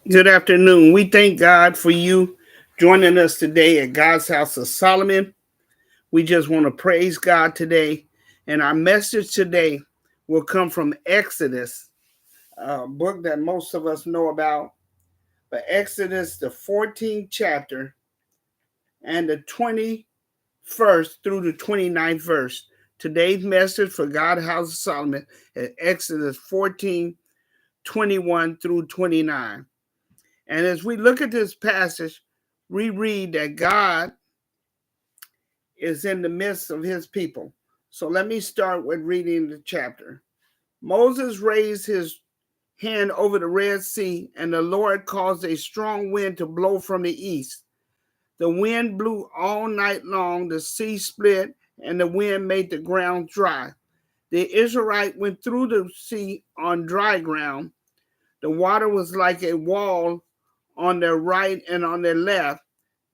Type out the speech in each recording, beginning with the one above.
Good afternoon. We thank God for you joining us today at God's House of Solomon. We just want to praise God today. And our message today will come from Exodus, a book that most of us know about. But Exodus, the 14th chapter, and the 21st through the 29th verse. Today's message for God's House of Solomon is Exodus 14:21 through 29. And as we look at this passage, we read that God is in the midst of his people. So let me start with reading the chapter. Moses raised his hand over the Red Sea, and the Lord caused a strong wind to blow from the east. The wind blew all night long, the sea split, and the wind made the ground dry. The Israelites went through the sea on dry ground. The water was like a wall on their right and on their left.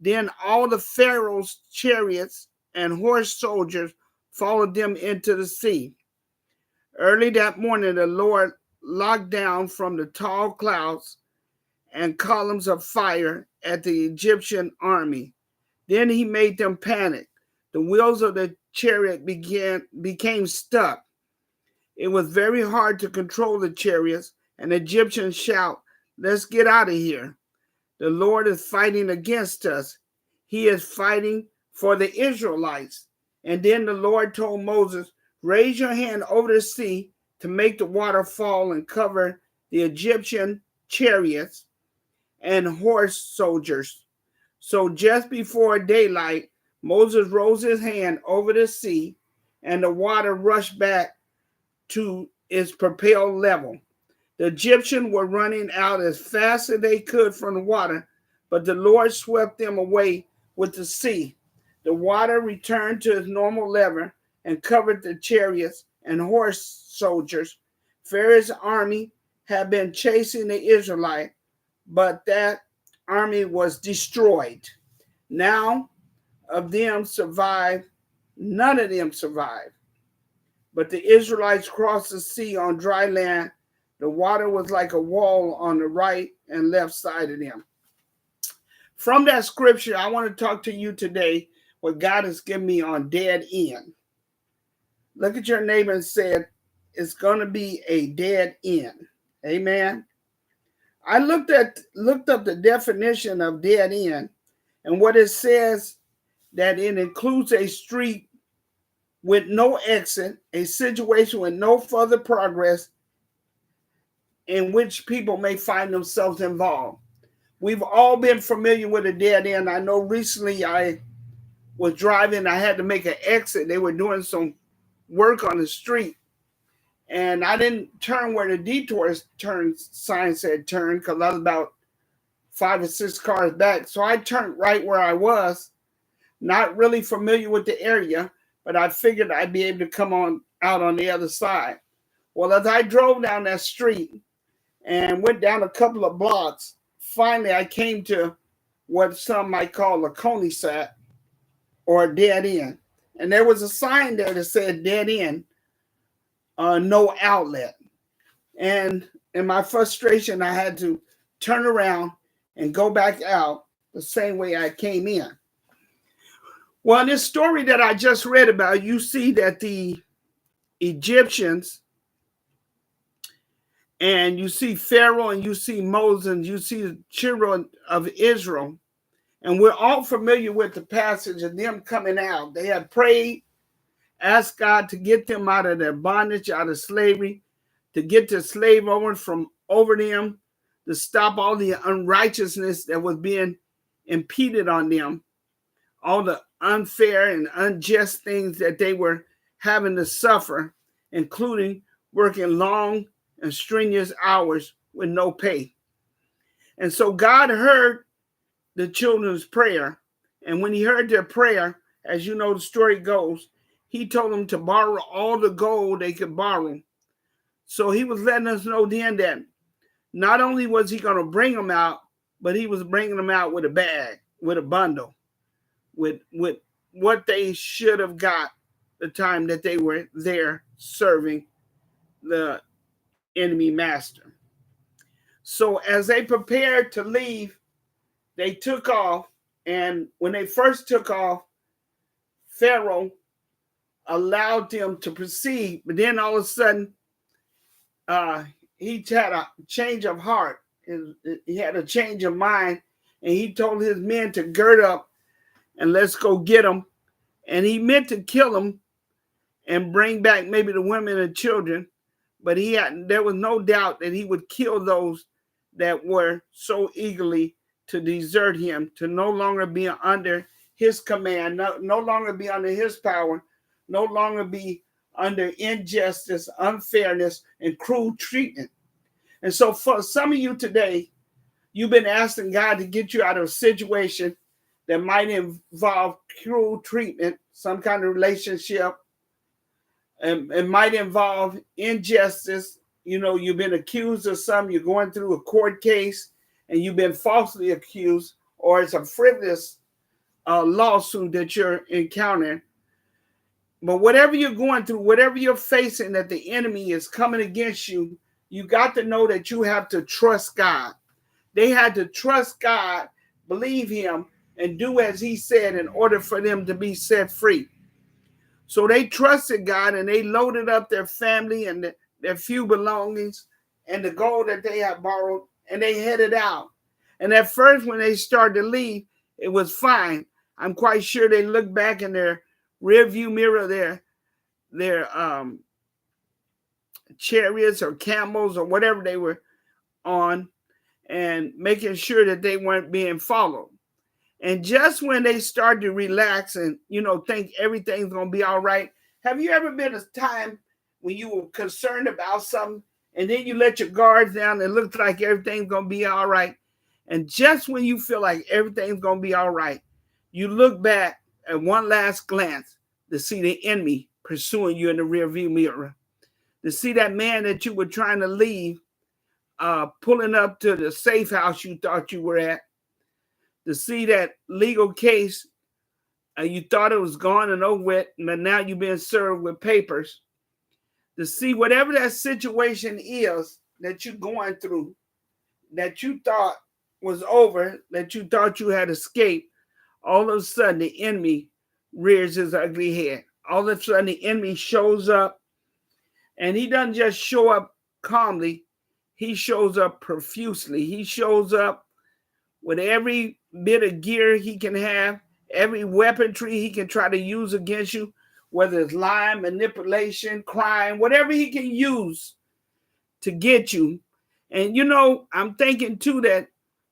Then all the Pharaoh's chariots and horse soldiers followed them into the sea. Early that morning, the Lord looked down from the tall clouds and columns of fire at the Egyptian army. Then he made them panic. The wheels of the chariot became stuck. It was very hard to control the chariots, and the Egyptians shout, "Let's get out of here. The Lord is fighting against us. He is fighting for the Israelites." And then the Lord told Moses, "Raise your hand over the sea to make the water fall and cover the Egyptian chariots and horse soldiers." So just before daylight, Moses rose his hand over the sea, and the water rushed back to its propelled level. The Egyptians were running out as fast as they could from the water, but the Lord swept them away with the sea. The water returned to its normal level and covered the chariots and horse soldiers. Pharaoh's army had been chasing the Israelites, but that army was destroyed. Now of them survived, none of them survived. But the Israelites crossed the sea on dry land. The water was like a wall on the right and left side of them. From that scripture, I want to talk to you today what God has given me on dead end. Look at your neighbor and say, it's going to be a dead end. Amen. I looked up the definition of dead end, and what it says that it includes a street with no exit, a situation with no further progress in which people may find themselves involved. We've all been familiar with a dead end. I know recently I was driving, I had to make an exit. They were doing some work on the street, and I didn't turn where the detour turn sign said turn because I was about 5 or 6 cars back. So I turned right where I was, not really familiar with the area, but I figured I'd be able to come on out on the other side. Well, as I drove down that street and went down a couple of blocks, finally I came to what some might call a cul-de-sac or a dead end. And there was a sign there that said dead end, no outlet. And in my frustration, I had to turn around and go back out the same way I came in. Well, in this story that I just read about, you see that the Egyptians, and you see Pharaoh, and you see Moses, and you see the children of Israel, and we're all familiar with the passage of them coming out. They had prayed, asked God to get them out of their bondage, out of slavery, to get the slave owners from over them, to stop all the unrighteousness that was being impeded on them, all the unfair and unjust things that they were having to suffer, including working long and strenuous hours with no pay. And so God heard the children's prayer. And when he heard their prayer, as you know, the story goes, he told them to borrow all the gold they could borrow. So he was letting us know then that not only was he going to bring them out, but he was bringing them out with a bag, with a bundle, with what they should have got the time that they were there serving the enemy master. So as they prepared to leave, they took off. And when they first took off, Pharaoh allowed them to proceed. But then all of a sudden, he had a change of heart. He had a change of mind. And he told his men to gird up and let's go get them. And he meant to kill them and bring back maybe the women and children. But there was no doubt that he would kill those that were so eagerly to desert him, to no longer be under his command, no longer be under his power, no longer be under injustice, unfairness, and cruel treatment. And so for some of you today, you've been asking God to get you out of a situation that might involve cruel treatment, some kind of relationship. And it might involve injustice. You know, you've been accused of something, you're going through a court case, and you've been falsely accused, or it's a frivolous lawsuit that you're encountering. But whatever you're going through, whatever you're facing that the enemy is coming against you, you got to know that you have to trust God. They had to trust God, believe him, and do as he said in order for them to be set free. So they trusted God and they loaded up their family and their few belongings and the gold that they had borrowed, and they headed out. And at first, when they started to leave, it was fine. I'm quite sure they looked back in their rear view mirror, their chariots or camels or whatever they were on, and making sure that they weren't being followed. And just when they started to relax and, think everything's going to be all right. Have you ever been a time when you were concerned about something and then you let your guards down and it looks like everything's going to be all right? And just when you feel like everything's going to be all right, you look back at one last glance to see the enemy pursuing you in the rear view mirror, to see that man that you were trying to leave pulling up to the safe house you thought you were at, to see that legal case you thought it was gone and over with, but now you've been served with papers, to see whatever that situation is that you're going through, that you thought was over, that you thought you had escaped. All of a sudden the enemy rears his ugly head. All of a sudden the enemy shows up, and he doesn't just show up calmly, he shows up profusely. He shows up with every bit of gear he can have, every weaponry he can try to use against you, whether it's lying, manipulation, crime, whatever he can use to get you. And I'm thinking too that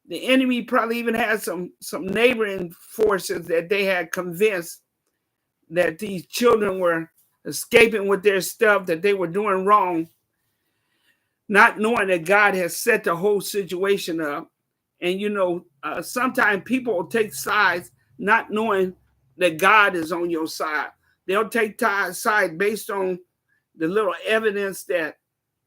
the enemy probably even had some neighboring forces that they had convinced that these children were escaping with their stuff, that they were doing wrong, not knowing that God has set the whole situation up. And, sometimes people will take sides not knowing that God is on your side. They'll take sides based on the little evidence that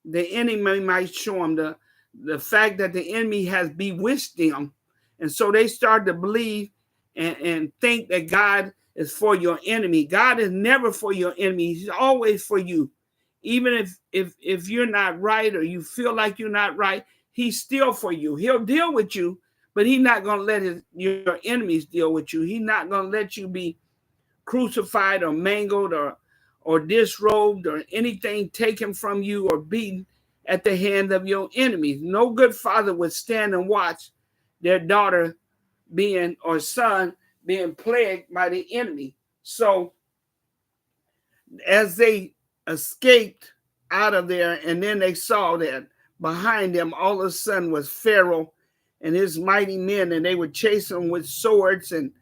the enemy might show them, the fact that the enemy has bewitched them. And so they start to believe and think that God is for your enemy. God is never for your enemy. He's always for you. Even if you're not right or you feel like you're not right, he's still for you. He'll deal with you, but he's not going to let your enemies deal with you. He's not going to let you be crucified or mangled or disrobed or anything taken from you or beaten at the hand of your enemies. No good father would stand and watch their daughter or son being plagued by the enemy. So as they escaped out of there, and then they saw that behind them all of a sudden was Pharaoh and his mighty men, and they were chasing them with swords and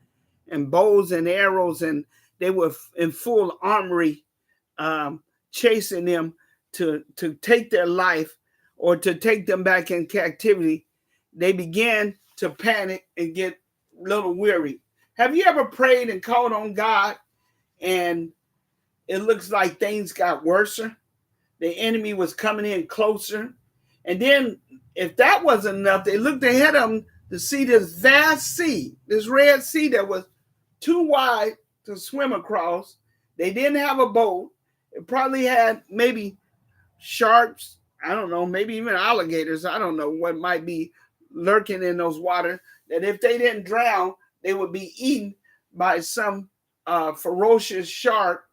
bows and arrows, and they were in full armory, chasing them to take their life or to take them back in captivity. They began to panic and get a little weary. Have you ever prayed and called on God and it looks like things got worse? The enemy was coming in closer. And then if that wasn't enough, they looked ahead of them to see this vast sea, this Red Sea that was too wide to swim across. They didn't have a boat. It probably had maybe sharks, I don't know, maybe even alligators. I don't know what might be lurking in those waters. That if they didn't drown, they would be eaten by some ferocious shark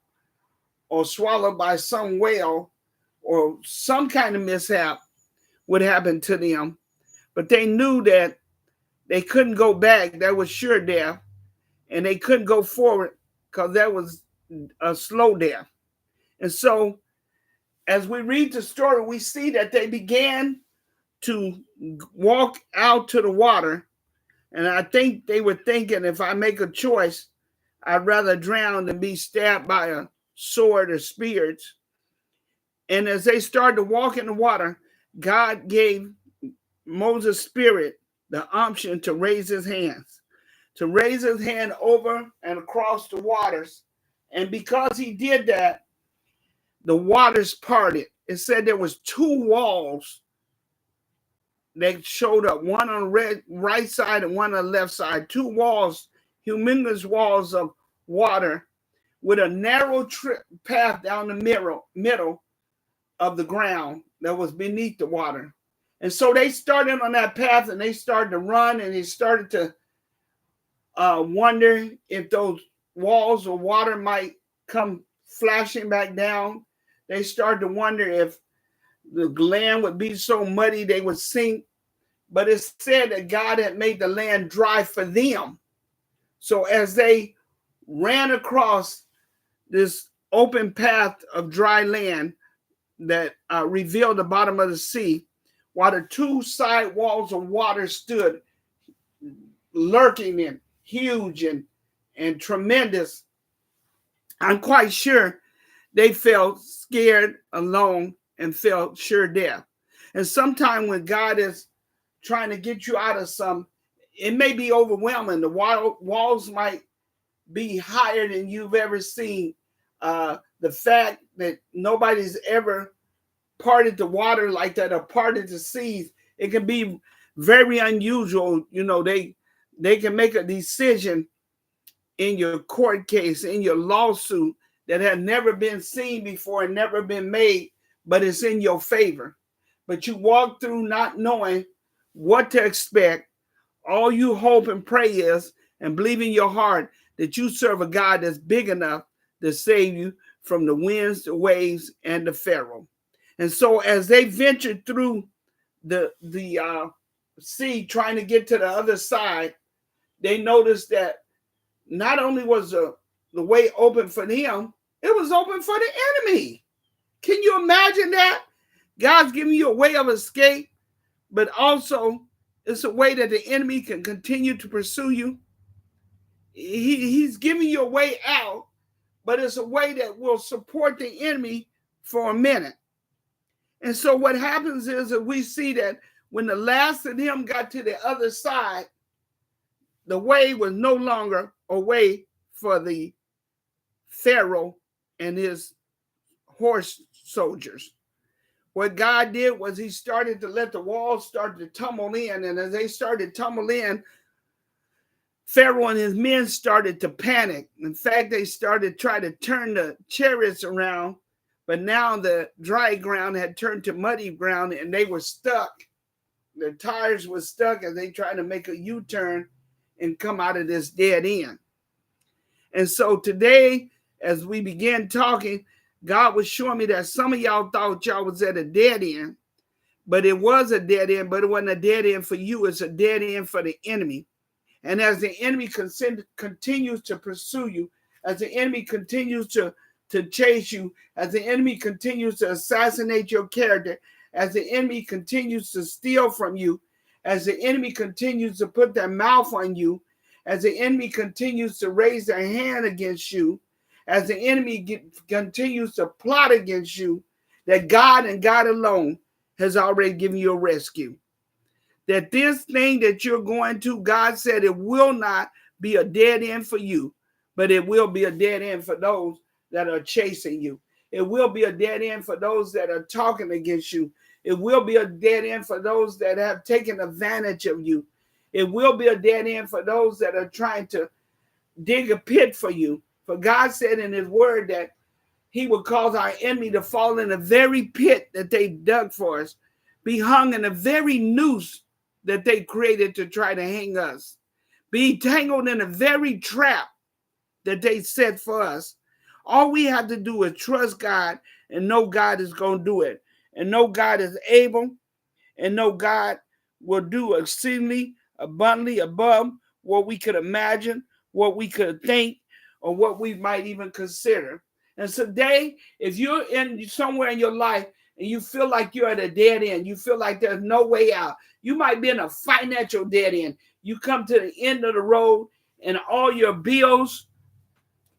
or swallowed by some whale, or some kind of mishap would happen to them. But they knew that they couldn't go back. That was sure death. And they couldn't go forward because that was a slow death. And so as we read the story, we see that they began to walk out to the water. And I think they were thinking, if I make a choice, I'd rather drown than be stabbed by a sword or spears. And as they started to walk in the water, God gave Moses' spirit the option to raise his hands, to raise his hand over and across the waters. And because he did that, the waters parted. It said there was two walls that showed up, one on the right side and one on the left side. Two walls, humongous walls of water with a narrow path down the middle of the ground that was beneath the water. And so they started on that path and they started to run, and they started to wonder if those walls of water might come flashing back down. They started to wonder if the land would be so muddy they would sink. But it said that God had made the land dry for them. So as they ran across this open path of dry land that revealed the bottom of the sea, while the two side walls of water stood lurking and huge and tremendous, I'm quite sure they felt scared, alone, and felt sure death. And sometimes when God is trying to get you out of some, it may be overwhelming. The walls might be higher than you've ever seen. The fact that nobody's ever parted the water like that or parted the seas, it can be very unusual. You know, they can make a decision in your court case, in your lawsuit, that had never been seen before and never been made, but it's in your favor. But you walk through not knowing what to expect. All you hope and pray is, and believe in your heart, that you serve a God that's big enough to save you from the winds, the waves, and the Pharaoh. And so as they ventured through the sea, trying to get to the other side, they noticed that not only was the way open for them, it was open for the enemy. Can you imagine that? God's giving you a way of escape, but also it's a way that the enemy can continue to pursue you. He's giving you a way out, but it's a way that will support the enemy for a minute. And so what happens is that we see that when the last of them got to the other side, the way was no longer a way for the Pharaoh and his horse soldiers. What God did was he started to let the walls start to tumble in. And as they started to tumble in, Pharaoh and his men started to panic. In fact, they started to try to turn the chariots around. But now the dry ground had turned to muddy ground and they were stuck. Their tires were stuck as they tried to make a U-turn and come out of this dead end. And so today, as we began talking, God was showing me that some of y'all thought y'all was at a dead end, but it was a dead end, but it wasn't a dead end for you. It's a dead end for the enemy. And as the enemy continues to pursue you, as the enemy continues to chase you, as the enemy continues to assassinate your character, as the enemy continues to steal from you, as the enemy continues to put their mouth on you, as the enemy continues to raise their hand against you, as the enemy continues to plot against you, that God and God alone has already given you a rescue. That this thing that you're going to, God said it will not be a dead end for you, but it will be a dead end for those that are chasing you. It will be a dead end for those that are talking against you. It will be a dead end for those that have taken advantage of you. It will be a dead end for those that are trying to dig a pit for you. For God said in his word that He will cause our enemy to fall in the very pit that they dug for us, be hung in the very noose that they created to try to hang us, be tangled in the very trap that they set for us. All we have to do is trust God and know God is going to do it, and know God is able, and know God will do exceedingly abundantly above what we could imagine, what we could think, or what we might even consider. And today, if you're in somewhere in your life and you feel like you're at a dead end, you feel like there's no way out, you might be in a financial dead end. You come to the end of the road and all your bills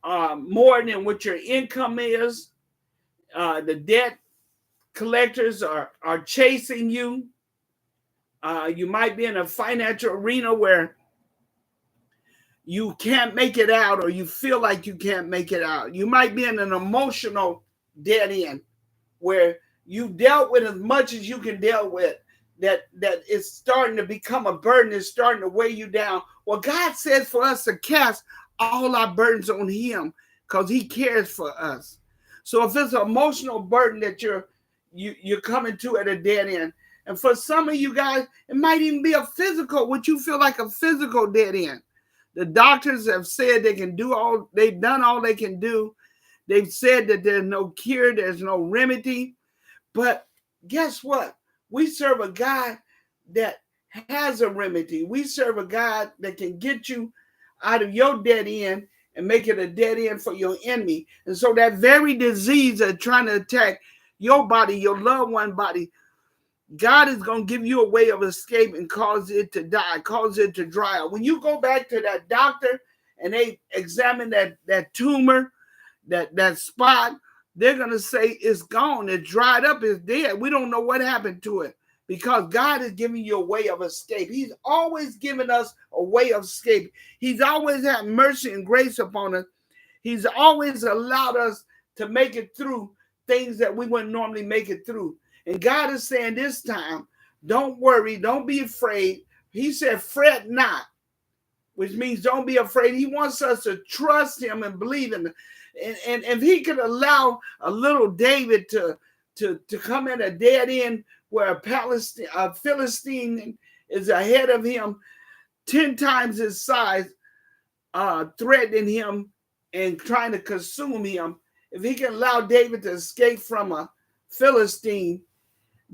are more than what your income is. The debt collectors are chasing you. You might be in a financial arena where you can't make it out, or you feel like you can't make it out. You might be in an emotional dead end where you dealt with as much as you can deal with, that it's starting to become a burden, it's starting to weigh you down. Well, God says for us to cast all our burdens on him because he cares for us. So if it's an emotional burden that you're coming to at a dead end, and for some of you guys, it might even be a physical, what you feel like a physical dead end. The doctors have said they've done all they can do. They've said that there's no cure, there's no remedy. But guess what? We serve a God that has a remedy. We serve a God that can get you out of your dead end and make it a dead end for your enemy. And so that very disease that's trying to attack your body, your loved one body, God is going to give you a way of escape and cause it to die, cause it to dry out. When you go back to that doctor and they examine that tumor, that spot, they're going to say it's gone, it's dried up, it's dead. We don't know what happened to it because God is giving you a way of escape. He's always given us a way of escape. He's always had mercy and grace upon us. He's always allowed us to make it through things that we wouldn't normally make it through. And God is saying this time, don't worry, don't be afraid. He said, fret not, which means don't be afraid. He wants us to trust him and believe in him. And if he could allow a little David to come in a dead end where a Philistine is ahead of him, 10 times his size, threatening him and trying to consume him, if he can allow David to escape from a Philistine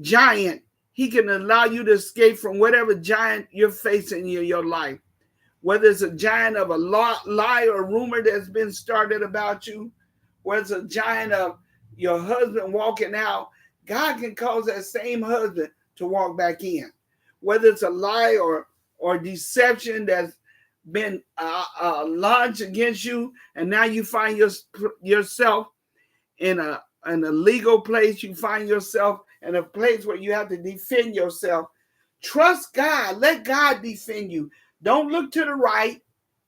giant, he can allow you to escape from whatever giant you're facing in your life. Whether it's a giant of a lie or rumor that's been started about you, whether it's a giant of your husband walking out, God can cause that same husband to walk back in. Whether it's a lie or deception that's been launched against you, and now you find yourself in a legal place, you find yourself in a place where you have to defend yourself. Trust God. Let God defend you. Don't look to the right,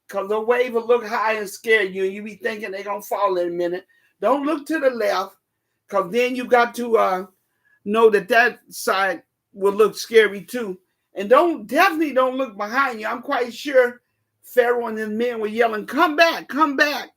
because the wave will look high and scare you, and you be thinking they're going to fall in a minute. Don't look to the left, because then you got to know that side will look scary too. And definitely don't look behind you. I'm quite sure Pharaoh and his men were yelling, come back, come back.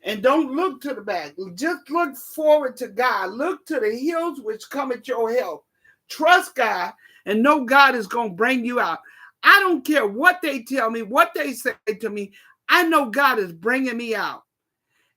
And don't look to the back. Just look forward to God. Look to the hills which come at your help. Trust God and know God is going to bring you out. I don't care what they tell me, what they say to me. I know God is bringing me out.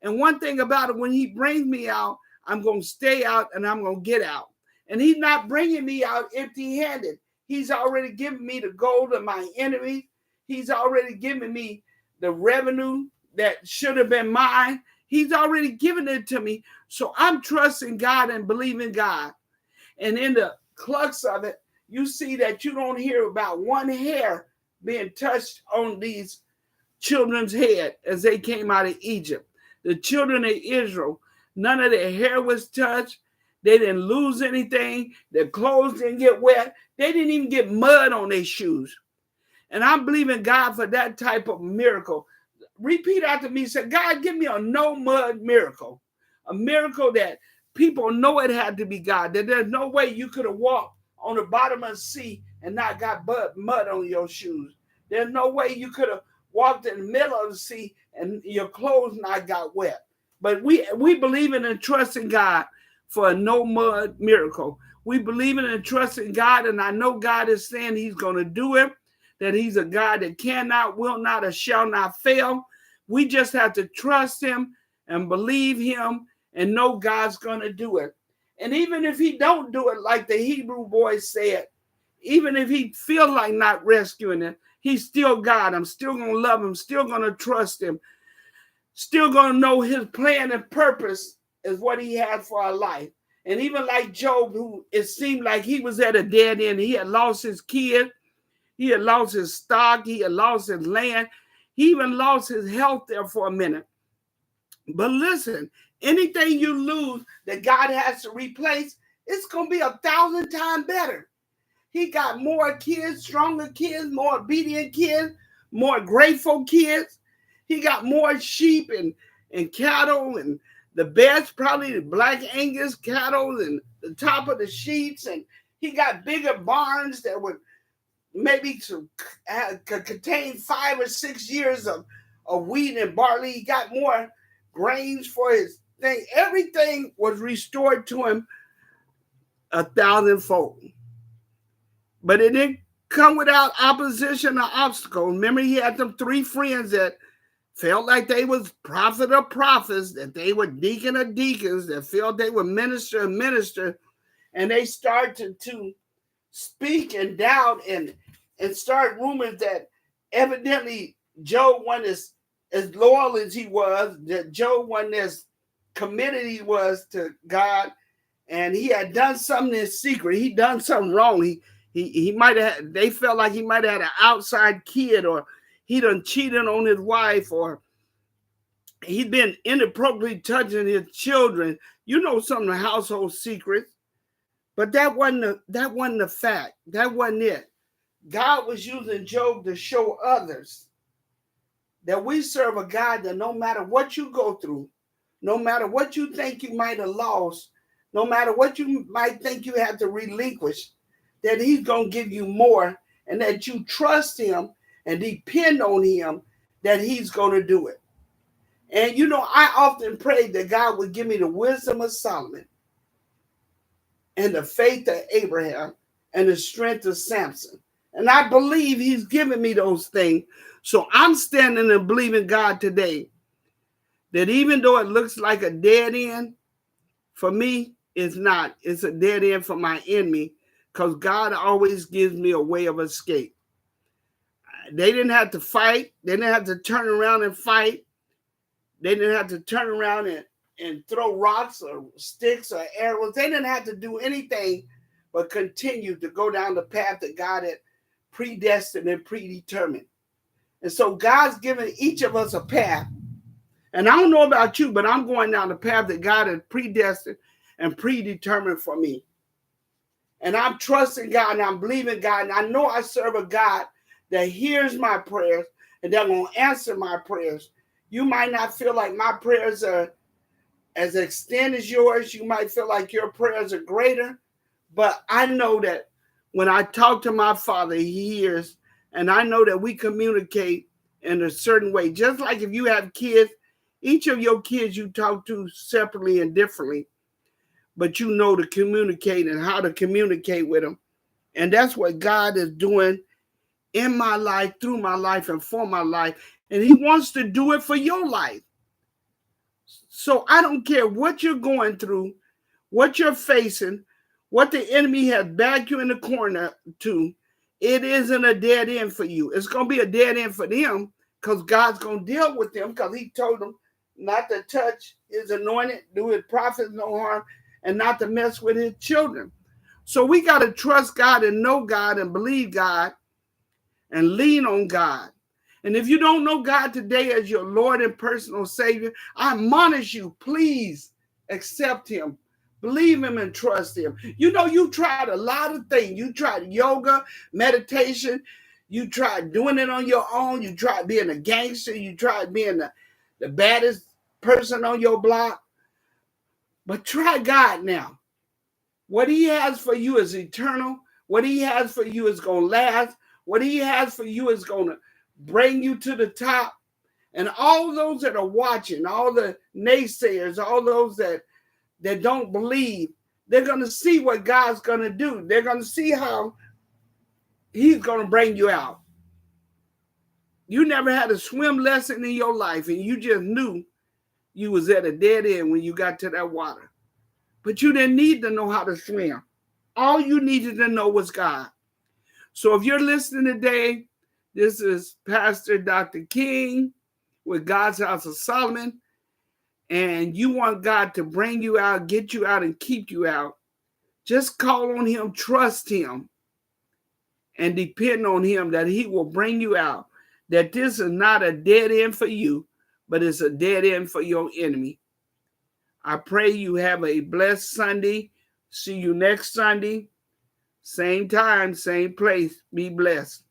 And one thing about it, when he brings me out, I'm going to stay out and I'm going to get out. And he's not bringing me out empty-handed. He's already given me the gold of my enemies. He's already given me the revenue that should have been mine. He's already given it to me. So I'm trusting God and believing God. And in the crux of it, you see that you don't hear about one hair being touched on these children's head as they came out of Egypt. The children of Israel, none of their hair was touched. They didn't lose anything. Their clothes didn't get wet. They didn't even get mud on their shoes. And I'm believing God for that type of miracle. Repeat after me. Say, God, give me a no mud miracle. A miracle that people know it had to be God. That there's no way you could have walked on the bottom of the sea and not got mud on your shoes. There's no way you could have walked in the middle of the sea and your clothes not got wet. But we believe in and trust in God for a no mud miracle. We believe in and trust in God, and I know God is saying he's going to do it, that he's a God that cannot, will not, or shall not fail. We just have to trust him and believe him and know God's going to do it. And even if he don't do it like the Hebrew boys said, even if he feel like not rescuing him, he's still God. I'm still going to love him, still going to trust him, still going to know his plan and purpose is what he had for our life. And even like Job, who it seemed like he was at a dead end. He had lost his kid. He had lost his stock. He had lost his land. He even lost his health there for a minute. But listen, anything you lose that God has to replace, it's going to be 1,000 times better. He got more kids, stronger kids, more obedient kids, more grateful kids. He got more sheep and cattle and the best, probably the black Angus cattle and the top of the sheets. And he got bigger barns that would maybe could contain 5 or 6 years of wheat and barley. He got more grains for his thing. Everything was restored to him 1,000-fold. But it didn't come without opposition or obstacle. Remember, he had them 3 friends that felt like they was prophet or prophets, that they were deacon or deacons, that felt they were minister or minister, and they started to speak and doubt and start rumors that evidently Job wasn't as loyal as he was, that Job wasn't as committed he was to God, and he had done something in secret. He done something wrong. He might have, they felt like he might have had an outside kid, or he done cheated on his wife, or he'd been inappropriately touching his children. You know, some of the household secrets. But that wasn't the fact. That wasn't it. God was using Job to show others that we serve a God that no matter what you go through, no matter what you think you might have lost, no matter what you might think you have to relinquish, that he's going to give you more, and that you trust him and depend on him, that he's going to do it. And, you know, I often prayed that God would give me the wisdom of Solomon and the faith of Abraham and the strength of Samson. And I believe he's given me those things. So I'm standing and believing God today that even though it looks like a dead end, for me, it's not. It's a dead end for my enemy, because God always gives me a way of escape. They didn't have to fight. They didn't have to turn around and fight. They didn't have to turn around and throw rocks or sticks or arrows. They didn't have to do anything but continue to go down the path that God had predestined and predetermined. And so God's given each of us a path. And I don't know about you, but I'm going down the path that God had predestined and predetermined for me. And I'm trusting God and I'm believing God. And I know I serve a God that hears my prayers and that will answer my prayers. You might not feel like my prayers are as extended as yours. You might feel like your prayers are greater. But I know that when I talk to my Father, he hears. And I know that we communicate in a certain way. Just like if you have kids, each of your kids you talk to separately and differently. But you know to communicate and how to communicate with them. And that's what God is doing in my life, through my life, and for my life. And he wants to do it for your life. So I don't care what you're going through, what you're facing, what the enemy has backed you in the corner to. It isn't a dead end for you. It's going to be a dead end for them, because God's going to deal with them, because he told them not to touch his anointed, do his prophets no harm, and not to mess with his children. So we got to trust God and know God and believe God and lean on God. And if you don't know God today as your Lord and personal Savior, I admonish you, please accept him. Believe him and trust him. You know, you tried a lot of things. You tried yoga, meditation. You tried doing it on your own. You tried being a gangster. You tried being the baddest person on your block. But try God now. What he has for you is eternal. What he has for you is going to last. What he has for you is going to bring you to the top. And all those that are watching, all the naysayers, all those that don't believe, they're going to see what God's going to do. They're going to see how he's going to bring you out. You never had a swim lesson in your life, and you just knew you was at a dead end when you got to that water. But you didn't need to know how to swim. All you needed to know was God. So if you're listening today, this is Pastor Dr. King with God's House of Solomon, and you want God to bring you out, get you out, and keep you out, just call on him, trust him, and depend on him that he will bring you out. That this is not a dead end for you, but it's a dead end for your enemy. I pray you have a blessed Sunday. See you next Sunday. Same time, same place. Be blessed.